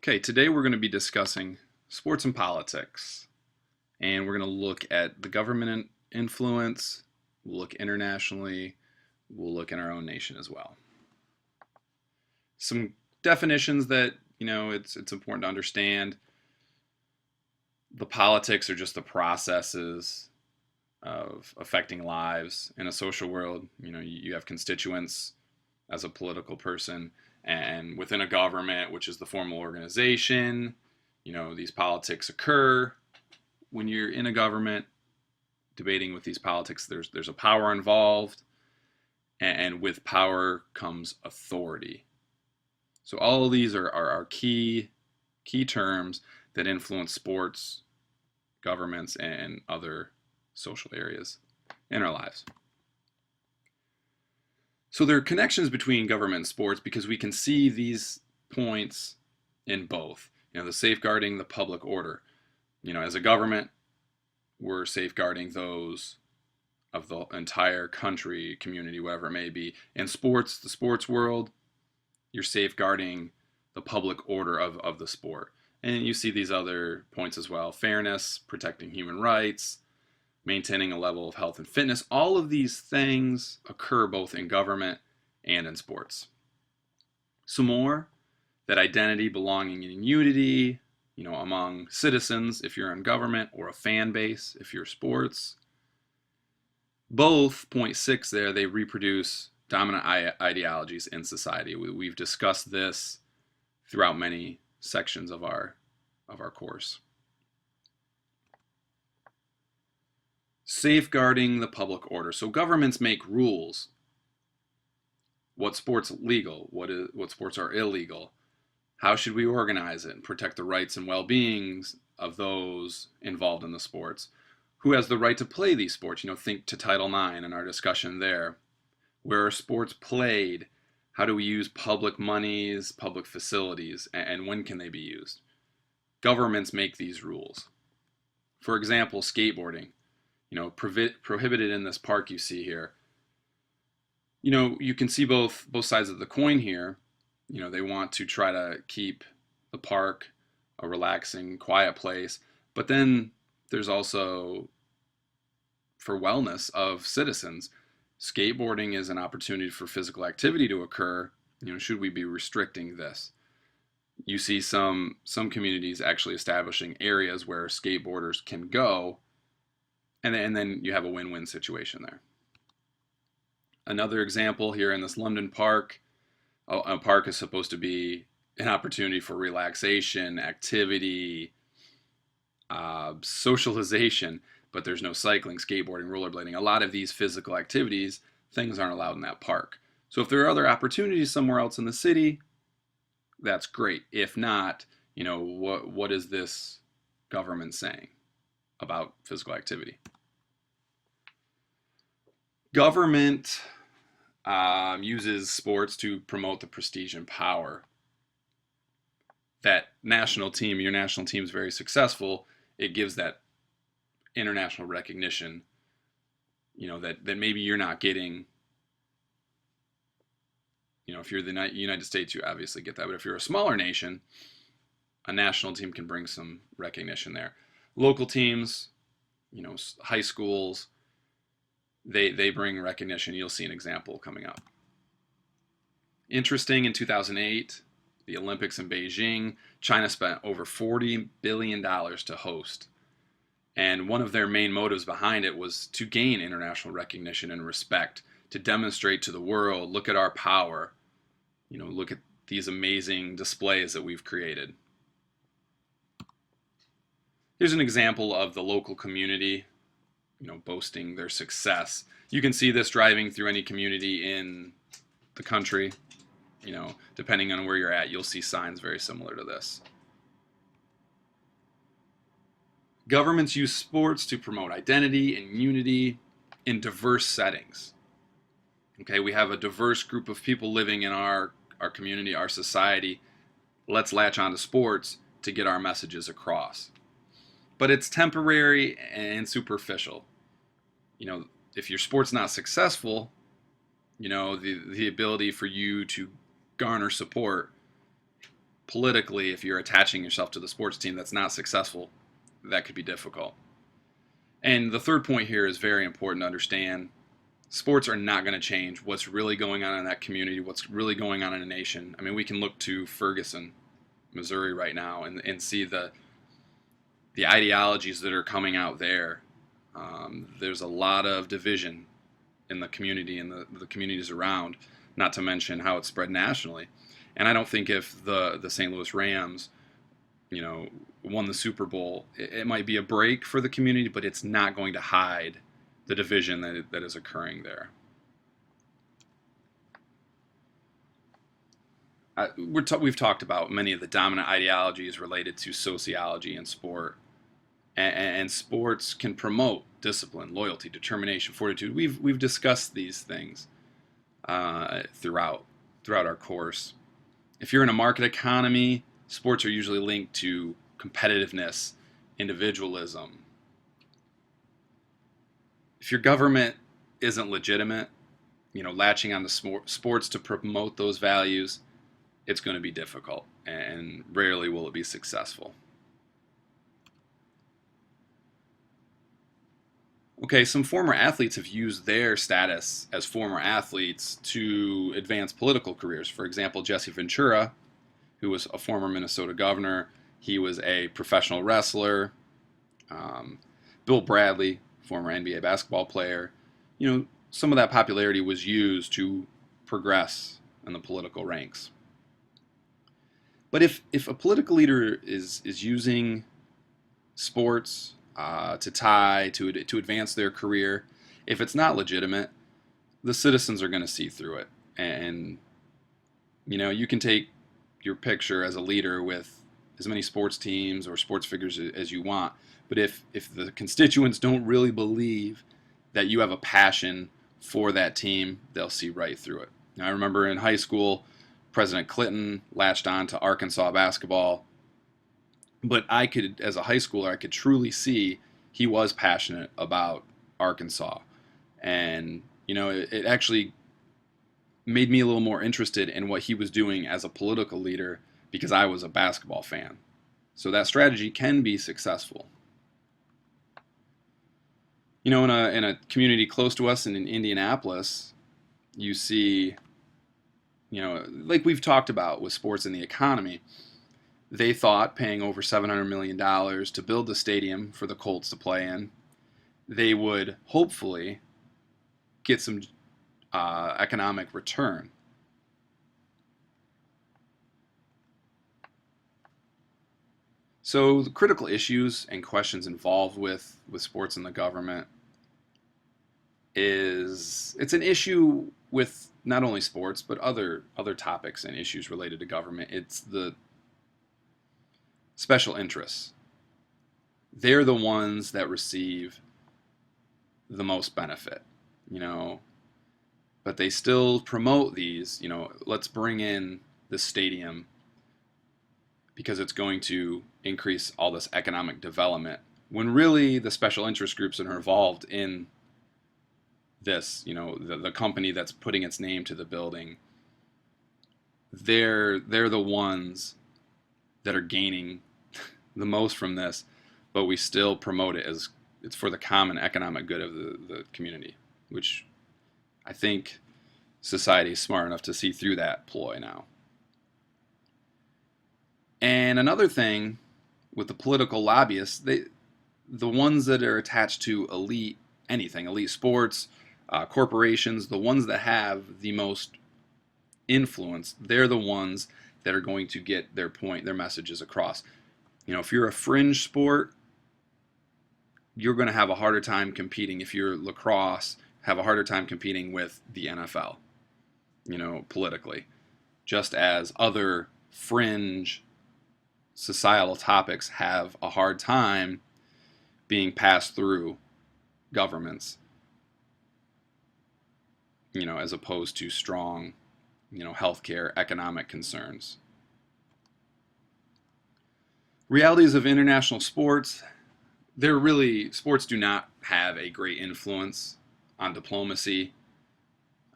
Okay, today we're going to be discussing sports and politics, and we're going to look at the government influence, we'll look internationally, we'll look in our own nation as well. Some definitions that, it's important to understand. The politics are just the processes of affecting lives in a social world. You have constituents as a political person, and within a government, which is the formal organization, these politics occur. When you're in a government debating with these politics, there's a power involved, and with power comes authority. So all of these are key terms that influence sports, governments, and other social areas in our lives. So there are connections between government and sports because we can see these points in both. The safeguarding the public order. As a government, we're safeguarding those of the entire country, community, whatever it may be. In sports, the sports world, you're safeguarding the public order of the sport. And you see these other points as well. Fairness, protecting human rights, maintaining a level of health and fitness. All of these things occur both in government and in sports. Some more, that identity, belonging, and unity, among citizens if you're in government, or a fan base if you're sports. Both, point six there, they reproduce dominant ideologies in society. We've discussed this throughout many sections of our course. Safeguarding the public order. So governments make rules. What sports are legal? What sports are illegal? How should we organize it and protect the rights and well-beings of those involved in the sports? Who has the right to play these sports? Think to Title IX and our discussion there. Where are sports played? How do we use public monies, public facilities, and when can they be used? Governments make these rules. For example, skateboarding. Prohibited in this park you see here. You can see both sides of the coin here. They want to try to keep the park a relaxing, quiet place. But then there's also, for wellness of citizens, skateboarding is an opportunity for physical activity to occur. Should we be restricting this? You see some communities actually establishing areas where skateboarders can go, and then you have a win-win situation there. Another example here in this London park. A park is supposed to be an opportunity for relaxation, activity, socialization, but there's no cycling, skateboarding, rollerblading. A lot of these physical activities, things aren't allowed in that park. So if there are other opportunities somewhere else in the city, that's great. If not, what is this government saying about physical activity? Government uses sports to promote the prestige and power. That national team, your national team is very successful, it gives that international recognition, that maybe you're not getting. If you're the United States, you obviously get that. But if you're a smaller nation, a national team can bring some recognition there. Local teams, high schools, they bring recognition. You'll see an example coming up. Interesting, in 2008, the Olympics in Beijing, China spent over $40 billion to host. And one of their main motives behind it was to gain international recognition and respect, to demonstrate to the world, look at our power, look at these amazing displays that we've created. Here's an example of the local community, boasting their success. You can see this driving through any community in the country. Depending on where you're at, you'll see signs very similar to this. Governments use sports to promote identity and unity in diverse settings. Okay, we have a diverse group of people living in our community, our society. Let's latch onto sports to get our messages across. But it's temporary and superficial. If your sport's not successful, the ability for you to garner support politically, if you're attaching yourself to the sports team that's not successful, that could be difficult. And the third point here is very important to understand. Sports are not going to change what's really going on in that community, what's really going on in a nation. I mean, we can look to Ferguson, Missouri right now and see the ideologies that are coming out there. There's a lot of division in the community and the communities around, not to mention how it's spread nationally. And I don't think if the St. Louis Rams, won the Super Bowl, it might be a break for the community, but it's not going to hide the division that is occurring there. We've talked about many of the dominant ideologies related to sociology and sport, and sports can promote discipline, loyalty, determination, fortitude. We've discussed these things throughout our course. If you're in a market economy, sports are usually linked to competitiveness, individualism. If your government isn't legitimate, latching on to sports to promote those values, it's going to be difficult, and rarely will it be successful. Okay, some former athletes have used their status as former athletes to advance political careers. For example, Jesse Ventura, who was a former Minnesota governor, he was a professional wrestler. Bill Bradley, former NBA basketball player. Some of that popularity was used to progress in the political ranks. But if a political leader is using sports to tie to advance their career, if it's not legitimate, the citizens are going to see through it. And you can take your picture as a leader with as many sports teams or sports figures as you want, but if the constituents don't really believe that you have a passion for that team, they'll see right through it. Now, I remember in high school, President Clinton latched on to Arkansas basketball, but as a high schooler, I could truly see he was passionate about Arkansas. And, it actually made me a little more interested in what he was doing as a political leader because I was a basketball fan. So that strategy can be successful. In a community close to us in Indianapolis, you see, like we've talked about with sports and the economy, they thought paying over $700 million to build the stadium for the Colts to play in, they would hopefully get some economic return. So the critical issues and questions involved with sports and the government it's an issue with not only sports but other topics and issues related to government. It's the special interests. They're the ones that receive the most benefit, but they still promote these, let's bring in the stadium because it's going to increase all this economic development, when really the special interest groups that are involved in this, the company that's putting its name to the building, they're the ones that are gaining the most from this, but we still promote it as it's for the common economic good of the community, which I think society is smart enough to see through that ploy now. And another thing with the political lobbyists, the ones that are attached to elite sports, corporations, the ones that have the most influence, they're the ones that are going to get their messages across. If you're a fringe sport, you're going to have a harder time competing. If you're lacrosse, have a harder time competing with the NFL, politically. Just as other fringe societal topics have a hard time being passed through governments, as opposed to strong, healthcare, economic concerns. Realities of international sports. Sports do not have a great influence on diplomacy.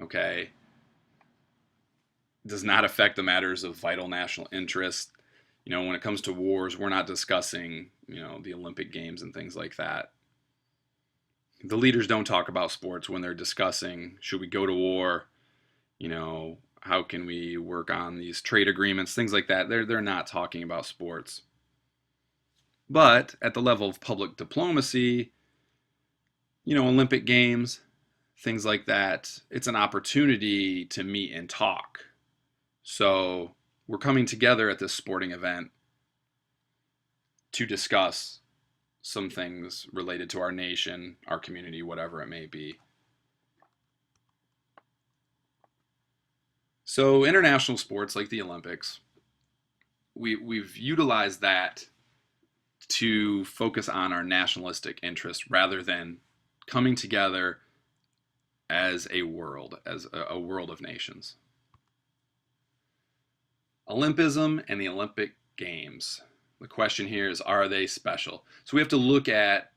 Okay. Does not affect the matters of vital national interest. When it comes to wars, we're not discussing, the Olympic Games and things like that. The leaders don't talk about sports when they're discussing, should we go to war? How can we work on these trade agreements, things like that. They're not talking about sports. But at the level of public diplomacy, Olympic Games, things like that, it's an opportunity to meet and talk. So we're coming together at this sporting event to discuss some things related to our nation, our community, whatever it may be. So international sports like the Olympics, we've utilized that to focus on our nationalistic interests rather than coming together as a world of nations. Olympism and the Olympic Games. The question here is, are they special? So we have to look at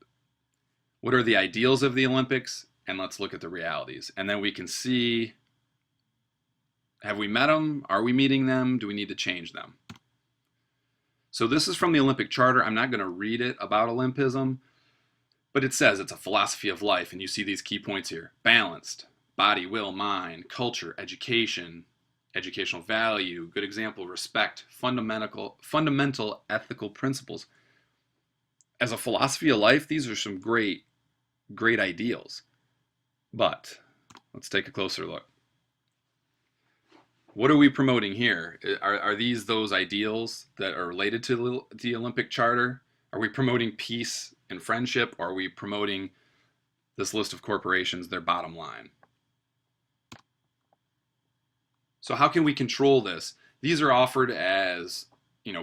what are the ideals of the Olympics, and let's look at the realities. And then we can see, have we met them? Are we meeting them? Do we need to change them? So this is from the Olympic Charter. I'm not going to read it about Olympism, but it says it's a philosophy of life, and you see these key points here. Balanced, body, will, mind, culture, education, educational value, good example, respect, fundamental ethical principles. As a philosophy of life, these are some great ideals. But let's take a closer look. What are we promoting here? Are these those ideals that are related to the Olympic Charter? Are we promoting peace and friendship, or are we promoting this list of corporations, their bottom line? So how can we control this? These are offered as,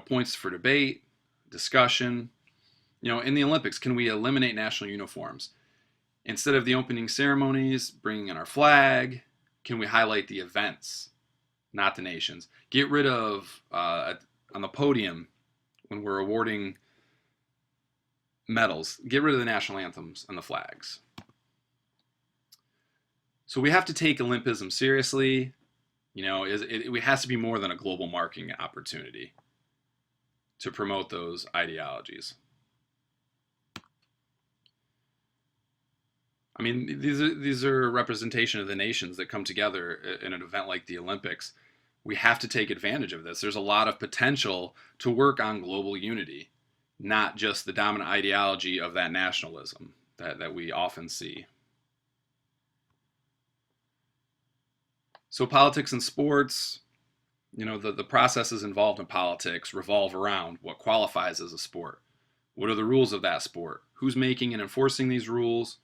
points for debate, discussion. In the Olympics, can we eliminate national uniforms? Instead of the opening ceremonies, bringing in our flag, can we highlight the events, not the nations? Get rid of, on the podium, when we're awarding medals, get rid of the national anthems and the flags. So we have to take Olympism seriously. It has to be more than a global marketing opportunity to promote those ideologies. I mean, these are a representation of the nations that come together in an event like the Olympics. We have to take advantage of this. There's a lot of potential to work on global unity, not just the dominant ideology of that nationalism that we often see. So politics and sports, the processes involved in politics revolve around what qualifies as a sport. What are the rules of that sport? Who's making and enforcing these rules?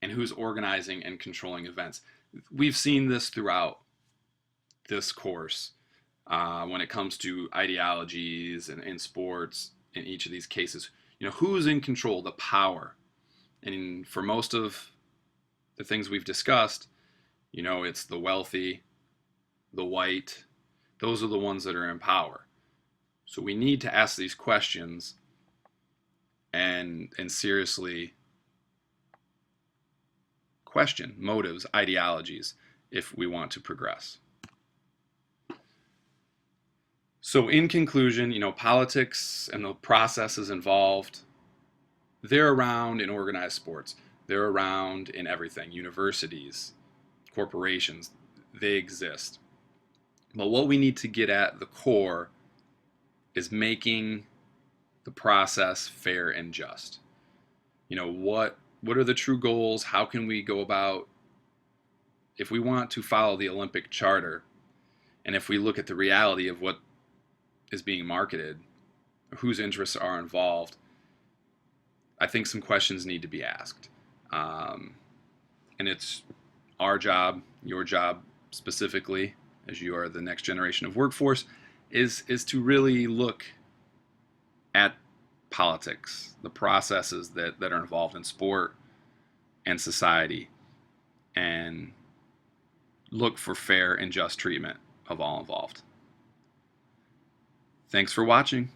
And who's organizing and controlling events? We've seen this throughout this course when it comes to ideologies and in sports in each of these cases. Who's in control, the power? And for most of the things we've discussed, it's the wealthy, the white. Those are the ones that are in power. So we need to ask these questions and seriously question motives, ideologies, if we want to progress. So in conclusion, politics and the processes involved, they're around in organized sports. They're around in everything, universities, corporations, they exist. But what we need to get at the core is making the process fair and just. What are the true goals? How can we go about, if we want to follow the Olympic Charter, and if we look at the reality of what is being marketed, whose interests are involved, I think some questions need to be asked. And it's our job, your job specifically, as you are the next generation of workforce, is to really look at politics, the processes that are involved in sport and society, and look for fair and just treatment of all involved. Thanks for watching.